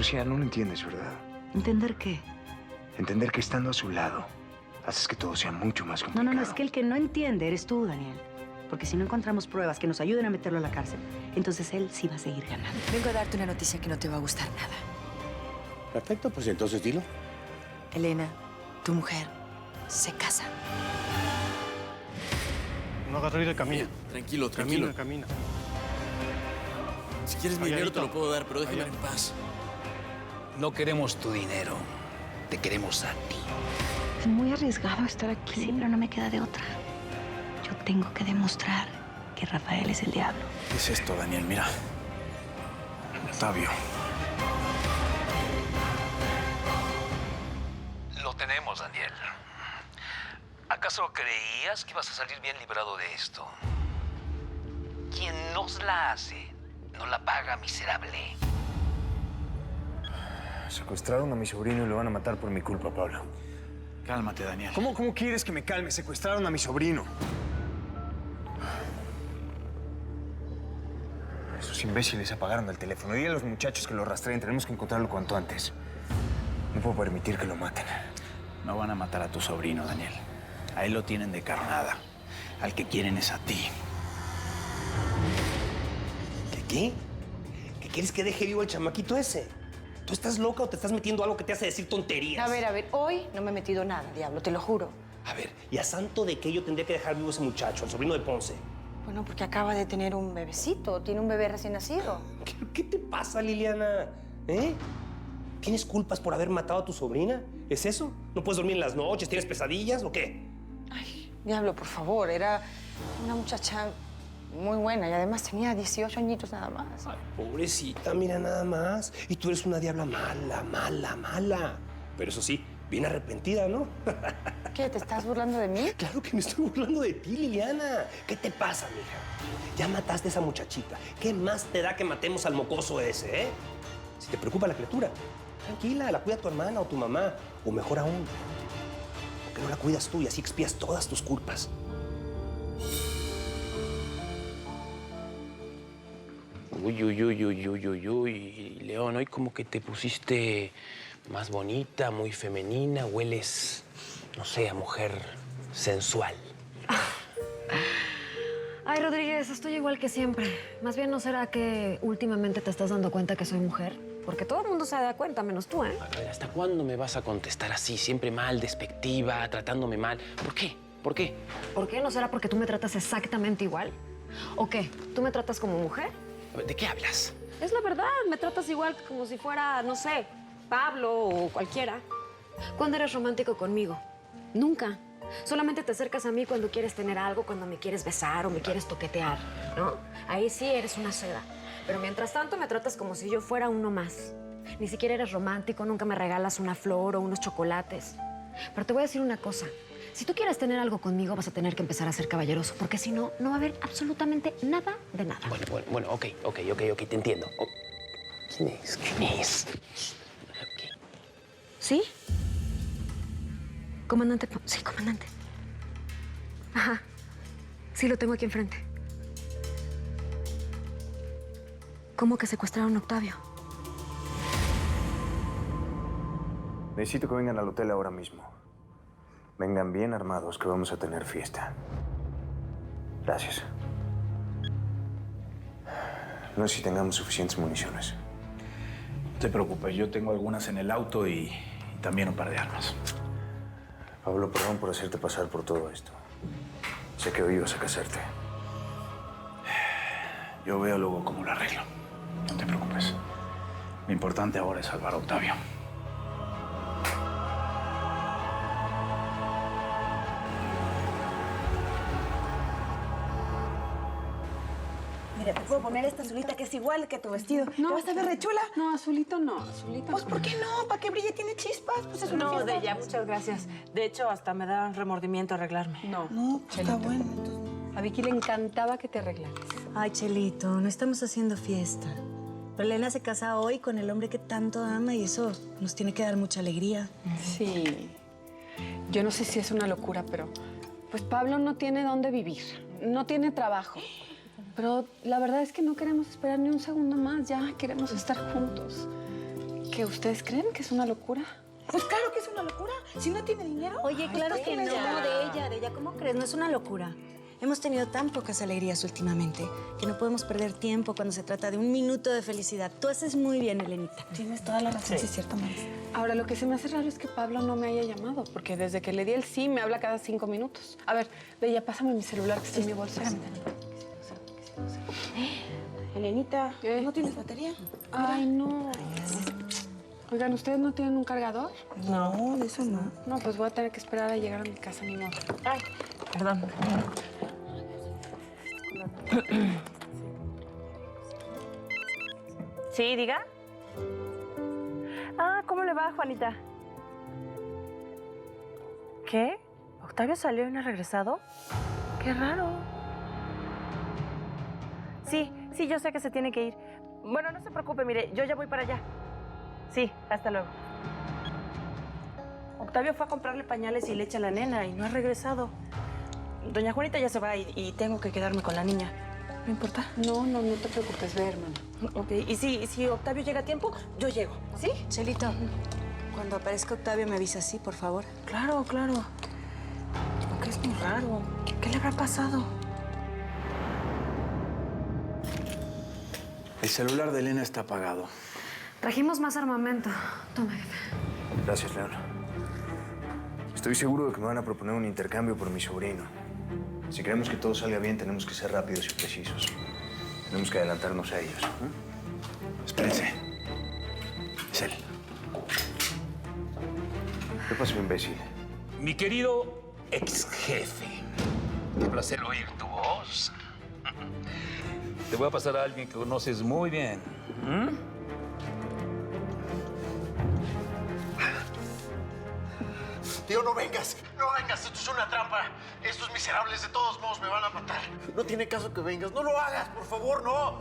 Lucía, no lo entiendes, ¿verdad? ¿Entender qué? Entender que estando a su lado, haces que todo sea mucho más complicado. No, es que el que no entiende eres tú, Daniel. Porque si no encontramos pruebas que nos ayuden a meterlo a la cárcel, entonces él sí va a seguir ganando. Vengo a darte una noticia que no te va a gustar nada. Perfecto, pues entonces dilo. Elena, tu mujer, se casa. No hagas ruido y camina. Tranquilo. Camina. Si quieres mi dinero te lo puedo dar, pero déjame en paz. No queremos tu dinero. Te queremos a ti. Es muy arriesgado estar aquí. Sí, pero no me queda de otra. Yo tengo que demostrar que Rafael es el diablo. ¿Qué es esto, Daniel? Mira. Octavio. Lo tenemos, Daniel. ¿Acaso creías que ibas a salir bien librado de esto? Quien nos la hace, no la paga, miserable. Secuestraron a mi sobrino y lo van a matar por mi culpa, Pablo. Cálmate, Daniel. ¿Cómo quieres que me calme? Secuestraron a mi sobrino. Esos imbéciles apagaron el teléfono. Dile a los muchachos que lo rastreen. Tenemos que encontrarlo cuanto antes. No puedo permitir que lo maten. No van a matar a tu sobrino, Daniel. A él lo tienen de carnada. Al que quieren es a ti. ¿Qué? ¿Qué quieres que deje vivo al chamaquito ese? ¿Tú estás loca o te estás metiendo algo que te hace decir tonterías? A ver, hoy no me he metido nada, diablo, te lo juro. A ver, ¿y a santo de qué yo tendría que dejar vivo a ese muchacho, al sobrino de Ponce? Bueno, porque acaba de tener un bebecito, tiene un bebé recién nacido. ¿Qué te pasa, Liliana? ¿Eh? ¿Tienes culpas por haber matado a tu sobrina? ¿Es eso? ¿No puedes dormir en las noches? ¿Tienes pesadillas o qué? Ay, diablo, por favor, era una muchacha muy buena y además tenía 18 añitos nada más. Ay, pobrecita, mira nada más. Y tú eres una diabla mala. Pero eso sí, bien arrepentida, ¿no? ¿Qué, te estás burlando de mí? Claro que me estoy burlando de ti, Liliana. ¿Qué te pasa, mija? Ya mataste a esa muchachita. ¿Qué más te da que matemos al mocoso ese, eh? Si te preocupa la criatura, tranquila, la cuida tu hermana o tu mamá. O mejor aún, ¿por qué no la cuidas tú y así expías todas tus culpas? Uy, León, hoy como que te pusiste más bonita, muy femenina, hueles, no sé, a mujer sensual. Ay, Rodríguez, estoy igual que siempre. Más bien, ¿no será que últimamente te estás dando cuenta que soy mujer? Porque todo el mundo se da cuenta, menos tú, ¿eh? A ver, ¿hasta cuándo me vas a contestar así, siempre mal, despectiva, tratándome mal? ¿Por qué? ¿Por qué? ¿Por qué? ¿No será porque tú me tratas exactamente igual? ¿O qué? ¿Tú me tratas como mujer? A ver, ¿de qué hablas? Es la verdad, me tratas igual como si fuera, no sé, Pablo o cualquiera. ¿Cuándo eres romántico conmigo? Nunca. Solamente te acercas a mí cuando quieres tener algo, cuando me quieres besar o me quieres toquetear, ¿no? Ahí sí eres una seda. Pero mientras tanto me tratas como si yo fuera uno más. Ni siquiera eres romántico, nunca me regalas una flor o unos chocolates. Pero te voy a decir una cosa. Si tú quieres tener algo conmigo, vas a tener que empezar a ser caballeroso, porque si no, no va a haber absolutamente nada de nada. Bueno, ok, te entiendo. Oh, ¿quién es? ¿Qué? ¿Sí? Comandante, sí, comandante. Ajá, sí, lo tengo aquí enfrente. ¿Cómo que secuestraron a Octavio? Necesito que vengan al hotel ahora mismo. Vengan bien armados, que vamos a tener fiesta. Gracias. No sé si tengamos suficientes municiones. No te preocupes, yo tengo algunas en el auto y también un par de armas. Pablo, perdón por hacerte pasar por todo esto. Sé que hoy ibas a casarte. Yo veo luego cómo lo arreglo. No te preocupes. Lo importante ahora es salvar a Octavio. Mira, te puedo poner esta azulita que es igual que tu vestido. No. ¿Te vas a ver re chula? No, azulito no, azulito Pues, no. ¿por qué no? ¿Para que brille? Tiene chispas. Pues es una No, fiesta. de ya, muchas gracias. De hecho, hasta me da remordimiento arreglarme. No. No, pues está bueno. Entonces. A Vicky le encantaba que te arreglaras. Ay, Chelito, no estamos haciendo fiesta. Pero Elena se casa hoy con el hombre que tanto ama y eso nos tiene que dar mucha alegría. Sí. Yo no sé si es una locura, pero pues Pablo no tiene dónde vivir, no tiene trabajo. Pero la verdad es que no queremos esperar ni un segundo más, ya queremos estar juntos. ¿Que ustedes creen que es una locura? Pues claro que es una locura. Si no tiene dinero. Oye, claro que no, de ella. ¿Cómo crees? No es una locura. Hemos tenido tan pocas alegrías últimamente que no podemos perder tiempo cuando se trata de un minuto de felicidad. Tú haces muy bien, Elenita. Tienes toda la razón, sí es cierto, Maris. Ahora, lo que se me hace raro es que Pablo no me haya llamado, porque desde que le di el sí me habla cada 5 minutos. A ver, Bella, pásame mi celular que está en mi bolsa. Elenita, ¿no tienes batería? Ay, no. Oigan, ¿ustedes no tienen un cargador? No, de eso no. No, pues voy a tener que esperar a llegar a mi casa, ni modo. Ay, perdón. Sí, diga. Ah, ¿cómo le va, Juanita? ¿Qué? ¿Octavio salió y no ha regresado? Qué raro. Sí, yo sé que se tiene que ir. Bueno, no se preocupe, mire, yo ya voy para allá. Sí, hasta luego. Octavio fue a comprarle pañales y leche a la nena y no ha regresado. Doña Juanita ya se va y tengo que quedarme con la niña. ¿No importa? No te preocupes, ve, hermana. Ok, y si Octavio llega a tiempo, yo llego, ¿sí? Chelito, cuando aparezca Octavio me avisa así, por favor. Claro. Aunque es muy raro. ¿Qué le habrá pasado? El celular de Elena está apagado. Trajimos más armamento. Toma, jefe. Gracias, León. Estoy seguro de que me van a proponer un intercambio por mi sobrino. Si queremos que todo salga bien, tenemos que ser rápidos y precisos. Tenemos que adelantarnos a ellos. Espérense. Es él. ¿Qué pasó, imbécil? Mi querido ex jefe, qué placer oír tu voz. Te voy a pasar a alguien que conoces muy bien. Tío, no vengas. Esto es una trampa. Estos miserables de todos modos me van a matar. No tiene caso que vengas. No lo hagas, por favor, no.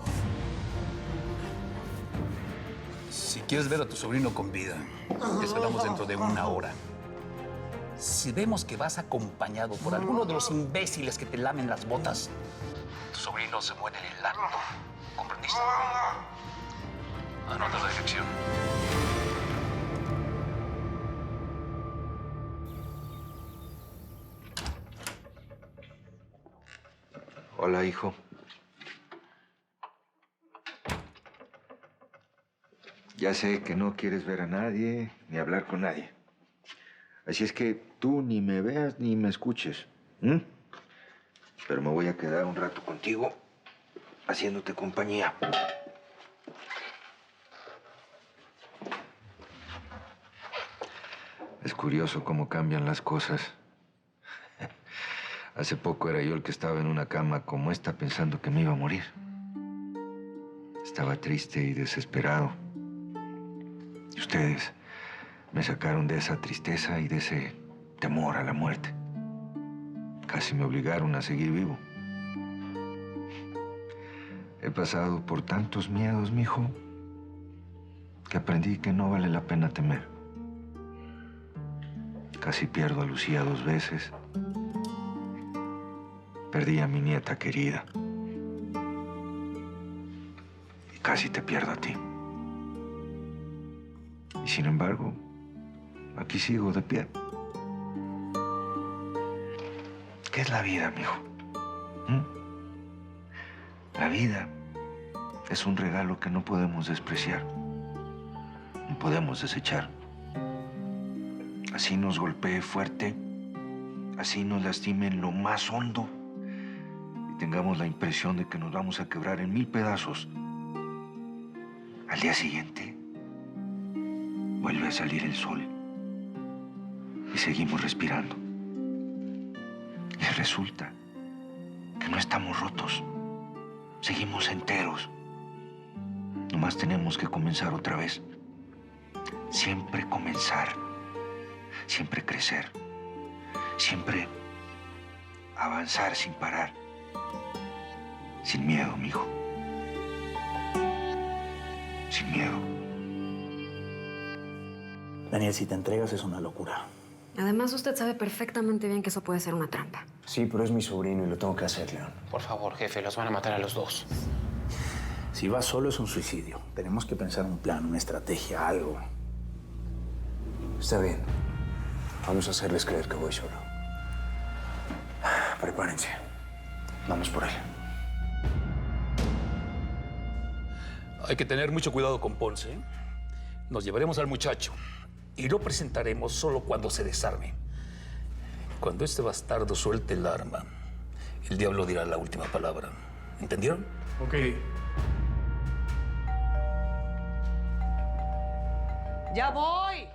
Si quieres ver a tu sobrino con vida, te esperamos dentro de 1 hora. Si vemos que vas acompañado por alguno de los imbéciles que te lamen las botas, tu sobrino se muere en el acto. ¿Comprendiste? Anota la dirección. Hola, hijo. Ya sé que no quieres ver a nadie ni hablar con nadie. Así es que tú ni me veas ni me escuches. Pero me voy a quedar un rato contigo haciéndote compañía. Es curioso cómo cambian las cosas. Hace poco era yo el que estaba en una cama como esta pensando que me iba a morir. Estaba triste y desesperado. Y ustedes me sacaron de esa tristeza y de ese temor a la muerte. Casi me obligaron a seguir vivo. He pasado por tantos miedos, mijo, que aprendí que no vale la pena temer. Casi pierdo a Lucía 2 veces. Perdí a mi nieta querida. Y casi te pierdo a ti. Y sin embargo, aquí sigo de pie. ¿Qué es la vida, mijo? La vida es un regalo que no podemos despreciar. No podemos desechar. Así nos golpee fuerte, así nos lastime en lo más hondo y tengamos la impresión de que nos vamos a quebrar en 1000 pedazos. Al día siguiente, vuelve a salir el sol y seguimos respirando. Y resulta que no estamos rotos, seguimos enteros. Nomás tenemos que comenzar otra vez. Siempre comenzar, siempre crecer, siempre avanzar sin parar, sin miedo, mijo. Sin miedo. Daniel, si te entregas es una locura. Además, usted sabe perfectamente bien que eso puede ser una trampa. Sí, pero es mi sobrino y lo tengo que hacer, León. Por favor, jefe, los van a matar a los dos. Si vas solo es un suicidio. Tenemos que pensar un plan, una estrategia, algo. Está bien. Vamos a hacerles creer que voy solo. Prepárense. Vamos por él. Hay que tener mucho cuidado con Ponce. Nos llevaremos al muchacho y lo presentaremos solo cuando se desarme. Cuando este bastardo suelte el arma, el diablo dirá la última palabra. ¿Entendieron? Ok. ¡Ya voy!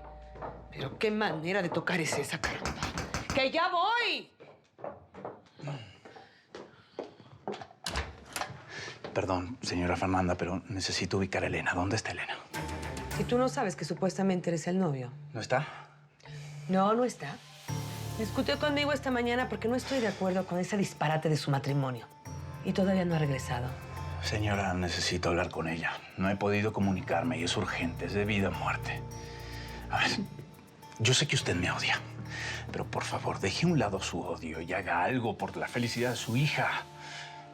Pero qué manera de tocar es esa, caramba. ¡Que ya voy! Perdón, señora Fernanda, pero necesito ubicar a Elena. ¿Dónde está Elena? Si tú no sabes que supuestamente eres el novio. ¿No está? No, no está. Discutió conmigo esta mañana porque no estoy de acuerdo con ese disparate de su matrimonio. Y todavía no ha regresado. Señora, necesito hablar con ella. No he podido comunicarme y es urgente, es de vida o muerte. A ver, yo sé que usted me odia, pero por favor, deje a un lado su odio y haga algo por la felicidad de su hija.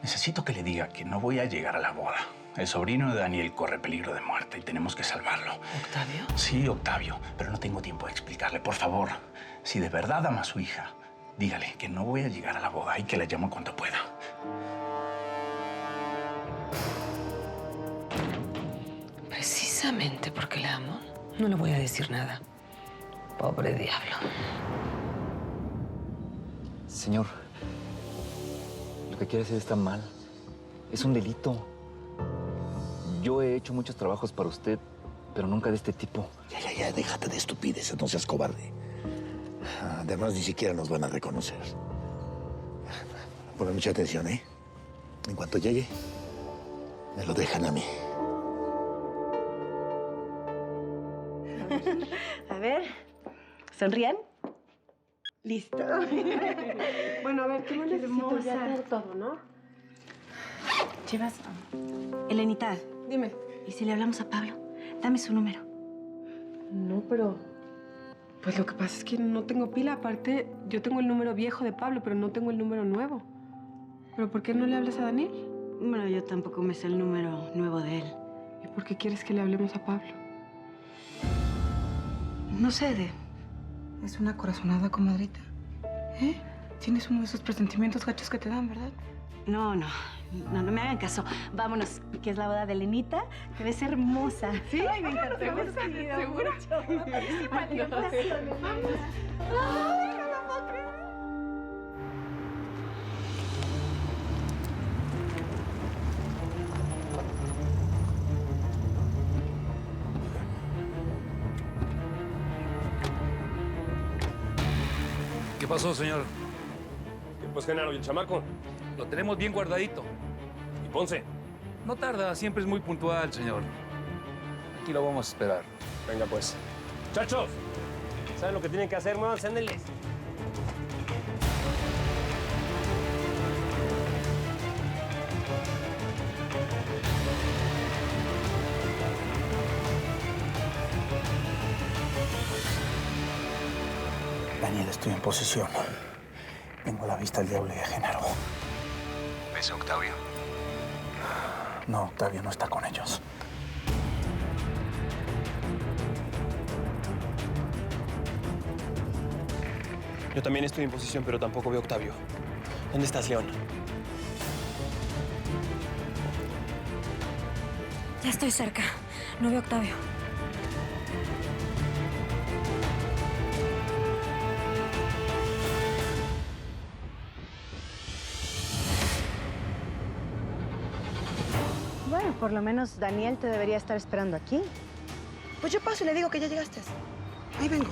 Necesito que le diga que no voy a llegar a la boda. El sobrino de Daniel corre peligro de muerte y tenemos que salvarlo. ¿Octavio? Sí, Octavio, pero no tengo tiempo de explicarle. Por favor, si de verdad ama a su hija, dígale que no voy a llegar a la boda y que la llamo cuanto pueda. Precisamente porque la amo, no le voy a decir nada. Pobre diablo. Señor, lo que quiere hacer está mal. Es un delito. Yo he hecho muchos trabajos para usted, pero nunca de este tipo. Ya, déjate de estupideces, no seas cobarde. Además, ni siquiera nos van a reconocer. Ponme mucha atención, ¿eh? En cuanto llegue, me lo dejan a mí. A ver, ¿sonrían? Listo. Bueno, a ver, ¿qué más necesito? Ya Hermosa. tener todo, ¿no? Chivas, Elenita. Dime. ¿Y si le hablamos a Pablo? Dame su número. No, pero... Pues lo que pasa es que no tengo pila. Aparte, yo tengo el número viejo de Pablo, pero no tengo el número nuevo. ¿Pero por qué no le hablas a Daniel? Bueno, yo tampoco me sé el número nuevo de él. ¿Y por qué quieres que le hablemos a Pablo? No sé, Es una corazonada, comadrita. ¿Eh? Tienes uno de esos presentimientos gachos que te dan, ¿verdad? No me hagan caso. Vámonos, que es la boda de Elenita, que ves hermosa. ¿Sí? Ay, me encantó. ¿Seguro? ¿Seguro? Ay, no lo puedo creer. ¿Qué pasó, señor? Pues, Genaro, ¿y el chamaco? Lo tenemos bien guardadito. ¿Y Ponce? No tarda, siempre es muy puntual, señor. Aquí lo vamos a esperar. Venga, pues. ¡Muchachos! ¿Saben lo que tienen que hacer? Muévanse, ándenles. Daniel, estoy en posición. Tengo a la vista al diablo y a Genaro. ¿Ves a Octavio? No, Octavio no está con ellos. Yo también estoy en posición, pero tampoco veo a Octavio. ¿Dónde estás, León? Ya estoy cerca. No veo a Octavio. Bueno, por lo menos Daniel te debería estar esperando aquí. Pues yo paso y le digo que ya llegaste. Ahí vengo.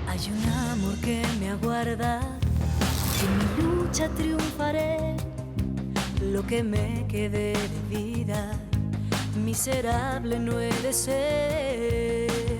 Hay un amor que me aguarda, en mi lucha triunfaré, lo que me quede de vida, miserable no he de ser.